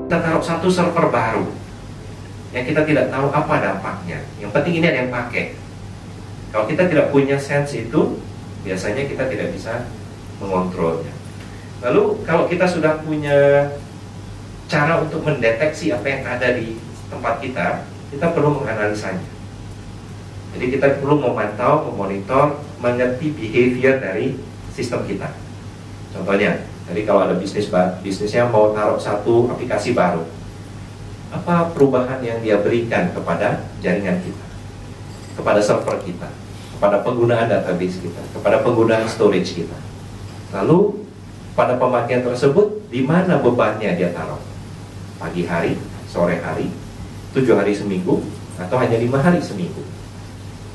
kita taruh satu server baru yang kita tidak tahu apa dampaknya. Yang penting ini ada yang pakai. Kalau kita tidak punya sense itu, biasanya kita tidak bisa mengontrolnya. Lalu kalau kita sudah punya cara untuk mendeteksi apa yang ada di tempat kita perlu menganalisanya. Jadi kita perlu memantau, memonitor, mengerti behavior dari sistem kita. Contohnya, jadi kalau ada bisnisnya mau taruh satu aplikasi baru, apa perubahan yang dia berikan kepada jaringan kita, kepada server kita, kepada penggunaan database kita, kepada penggunaan storage kita. Lalu pada pemakaian tersebut, di mana bebannya dia taruh? Pagi hari, sore hari, 7 hari seminggu, atau hanya 5 hari seminggu.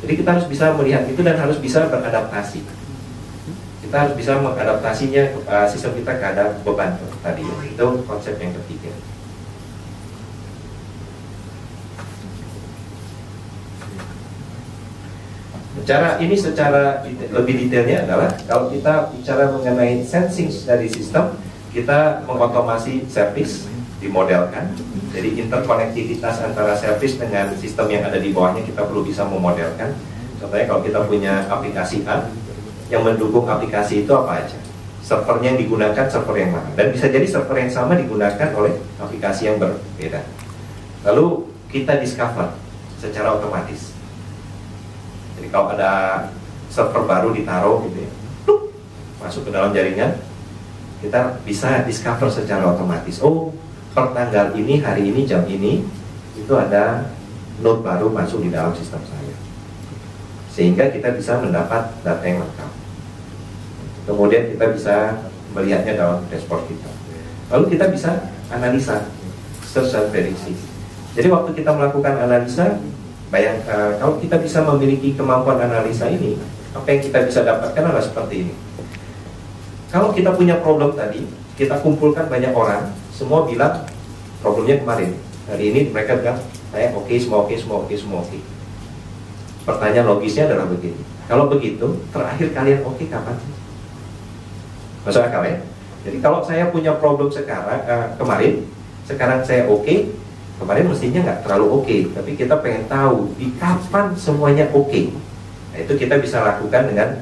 Jadi kita harus bisa melihat itu dan harus bisa beradaptasi. Kita harus bisa mengadaptasinya sistem kita keadaan beban tadi. Itu konsep yang ketiga. Secara lebih detailnya adalah kalau kita bicara mengenai sensing dari sistem, kita mengotomasi service, dimodelkan. Jadi interkonektivitas antara service dengan sistem yang ada di bawahnya kita perlu bisa memodelkan. Contohnya kalau kita punya aplikasi A, yang mendukung aplikasi itu apa aja, servernya yang digunakan server yang mana, dan bisa jadi server yang sama digunakan oleh aplikasi yang berbeda. Lalu kita discover secara otomatis. Jadi kalau ada server baru ditaruh gitu ya, masuk ke dalam jaringan, kita bisa discover secara otomatis. Oh, per tanggal ini, hari ini, jam ini, itu ada node baru masuk di dalam sistem saya. Sehingga kita bisa mendapat data yang lengkap. Kemudian kita bisa melihatnya dalam dashboard kita. Lalu kita bisa analisa, search dan prediksi. Jadi waktu kita melakukan analisa, kalau kita bisa memiliki kemampuan analisa ini, apa yang kita bisa dapatkan adalah seperti ini. Kalau kita punya problem tadi, kita kumpulkan banyak orang, semua bilang problemnya kemarin. Hari ini mereka bilang, saya oke, semua oke, semua oke, semua oke. Pertanyaan logisnya adalah begini. Kalau begitu, terakhir kalian oke kapan? Masuk akal ya? Jadi kalau saya punya problem kemarin, sekarang saya oke, kemarin mestinya nggak terlalu oke, tapi kita pengen tahu di kapan semuanya oke. Nah, itu kita bisa lakukan dengan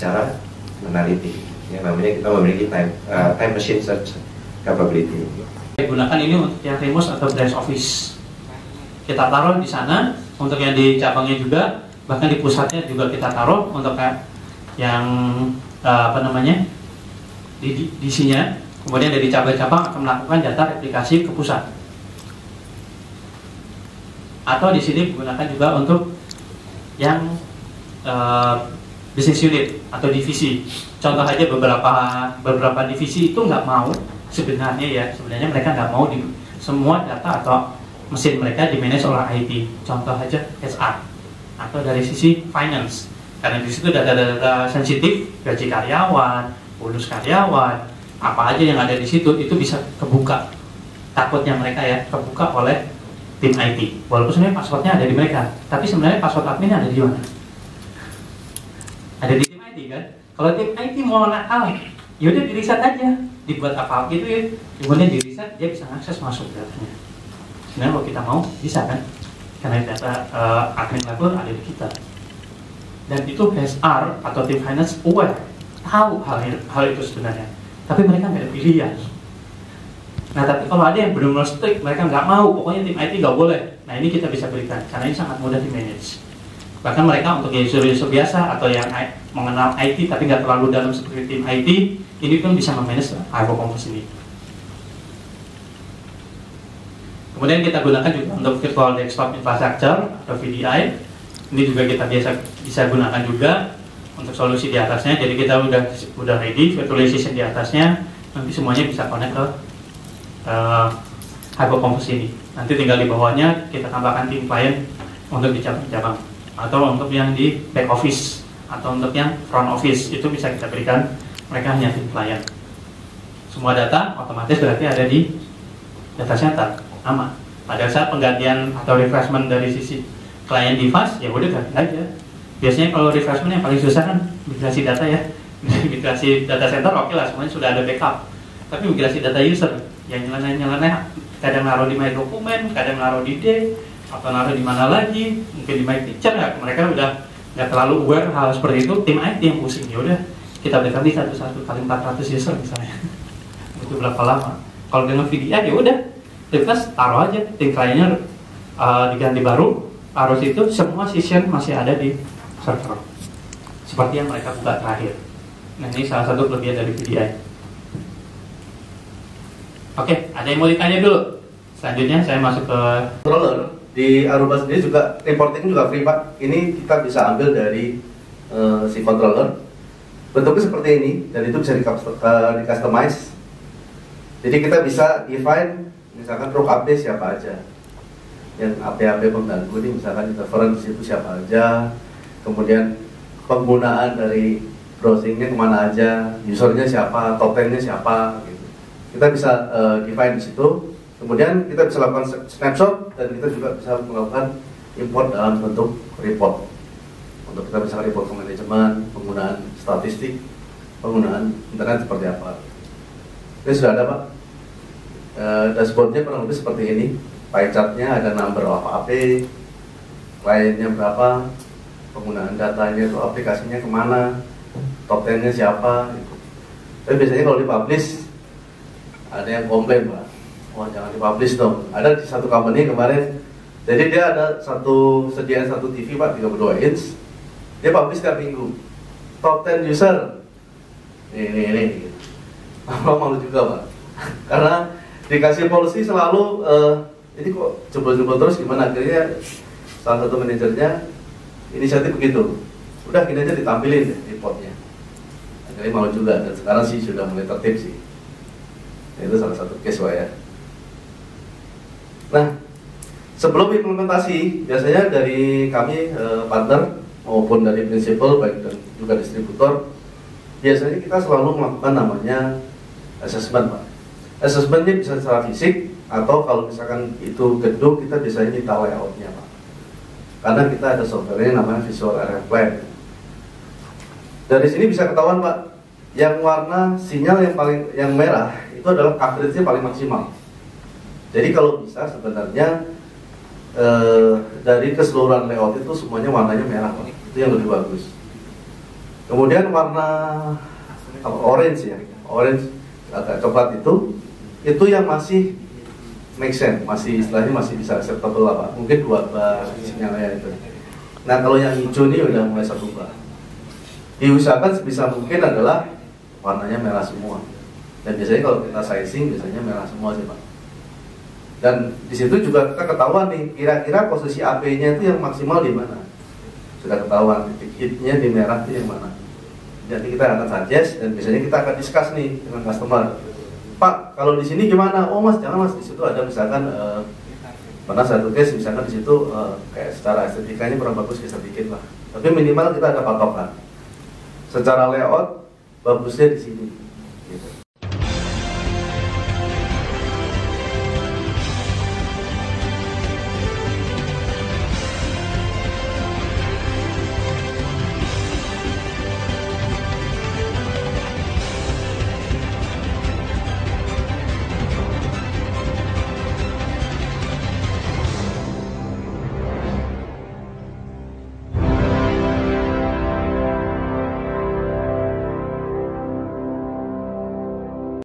cara analitik, yang namanya kita memiliki time machine search capability. Gunakan ini untuk yang remote atau branch office. Kita taruh di sana, untuk yang di cabangnya juga, bahkan di pusatnya juga kita taruh untuk yang di isinya. Kemudian dari cabang-cabang akan melakukan data replikasi ke pusat. Atau di sini digunakan juga untuk yang business unit atau divisi. Contoh aja beberapa divisi itu nggak mau sebenarnya mereka nggak mau semua data atau mesin mereka dimanage oleh IT. Contoh aja HR atau dari sisi finance, karena di situ data-data sensitif, gaji karyawan, bonus karyawan, apa aja yang ada di situ itu bisa kebuka. Takutnya mereka kebuka oleh tim IT. Walaupun sebenarnya passwordnya ada di mereka, tapi sebenarnya password adminnya ada di mana? Ada di tim IT kan? Kalau tim IT mau nakal, yaudah di reset aja, dibuat apa gitu ya. Kemudian di reset dia bisa akses masuk datanya. Sebenarnya kalau kita mau bisa kan? Karena data admin level ada di kita. Dan itu HR atau tim finance aware, tahu hal itu sebenarnya. Tapi mereka nggak ada pilihan. Nah, tapi kalau ada yang benar-benar strict, mereka nggak mau, pokoknya tim IT nggak boleh. Nah, ini kita bisa berikan, karena ini sangat mudah di manage. Bahkan mereka untuk user biasa atau yang mengenal IT tapi nggak terlalu dalam seperti tim IT, ini pun bisa memanage HyperConverse ini. Kemudian kita gunakan juga untuk virtual desktop infrastructure atau VDI. Ini juga kita bisa gunakan juga untuk solusi di atasnya. Jadi kita udah ready virtualization di atasnya, nanti semuanya bisa connect ke HyperConverse ini. Nanti tinggal di bawahnya kita tambahkan tim client untuk di cabang-cabang, atau untuk yang di back office atau untuk yang front office itu bisa kita berikan mereka hanya tim client. Semua data otomatis berarti ada di data center, aman. Pada saat penggantian atau refreshment dari sisi client device, ya udah ganti aja. Biasanya kalau refreshment yang paling susah kan migrasi data ya. Migrasi data center oke lah, semuanya sudah ada backup. Tapi migrasi data user yang nyeleneh-nyeleneh, kadang naruh di My Dokumen, kadang naruh di D, atau naruh di mana lagi, mungkin di My Picture ya. Mereka udah nggak terlalu aware hal seperti itu. Tim IT yang pusing, ya udah kita dekati satu-satu kali 400 user misalnya. Butuh berapa lama? Kalau dengan VDI ya udah, request taruh aja, tim kliennya diganti baru, taruh situ, semua session masih ada di server. Seperti yang mereka buka terakhir. Nah ini salah satu kelebihan dari VDI. Oke, ada yang mau ditanya dulu? Selanjutnya saya masuk ke controller. Di Aruba sendiri juga reporting juga free Pak. Ini kita bisa ambil dari si controller. Bentuknya seperti ini dan itu bisa di customize. Jadi kita bisa define misalkan rook AP siapa aja. Yang AP-AP pembantu ini misalkan interference di situ siapa aja. Kemudian penggunaan dari browsingnya kemana aja, usernya siapa, top 10-nya siapa gitu. Kita bisa define di situ. Kemudian kita bisa lakukan snapshot dan kita juga bisa melakukan import dalam bentuk report. Untuk kita bisa report ke manajemen, penggunaan statistik, penggunaan internet seperti apa. Ini sudah ada Pak. Dashboardnya kurang lebih seperti ini. Pie chartnya ada number of AP, kliennya berapa, penggunaan datanya itu aplikasinya kemana, top 10-nya siapa gitu. Tapi biasanya kalau dipublish ada yang komplain Pak, wah jangan dipublish dong. Ada di satu company kemarin, jadi dia ada sediaan satu TV Pak 32 inch, dia publish tiap minggu top 10 user ini malu juga Pak karena dikasih policy selalu ini kok jebol-jebol terus gimana. Akhirnya salah satu manajernya inisiatif begitu, udah gini aja ditampilin deh reportnya. Akhirnya mau juga dan sekarang sih sudah mulai tertib sih. Itu salah satu case Pak ya. Nah, sebelum implementasi biasanya dari kami partner maupun dari prinsipal baik dan juga distributor, biasanya kita selalu melakukan namanya assessment Pak. Assessmentnya bisa secara fisik atau kalau misalkan itu gedung kita biasanya minta layoutnya Pak. Karena kita ada software namanya Visual Area Plan. Dari sini bisa ketahuan Pak, yang warna sinyal yang merah itu adalah coverage-nya paling maksimal. Jadi kalau bisa sebenarnya dari keseluruhan layout itu semuanya warnanya merah Pak. Itu yang lebih bagus. Kemudian warna orange ya, orange agak coklat itu yang masih make sense, masih istilahnya masih bisa acceptable lah Pak. Mungkin 2 bar sinyalnya itu. Nah kalau yang hijau ini udah mulai 1 bar. Diusahakan sebisa mungkin adalah warnanya merah semua. Dan biasanya kalau kita sizing biasanya merah semua sih Pak. Dan di situ juga kita ketahuan nih kira-kira posisi AP-nya itu yang maksimal di mana. Sudah ketahuan titik hit-nya di merah itu yang mana. Jadi kita akan suggest dan biasanya kita akan discuss nih dengan customer. Pak, kalau di sini gimana? Oh Mas, jangan Mas, di situ ada misalkan pernah satu case misalkan di situ kayak secara estetikanya kurang bagus kita bikin lah. Tapi minimal kita ada patokan. Secara layout bagusnya di sini.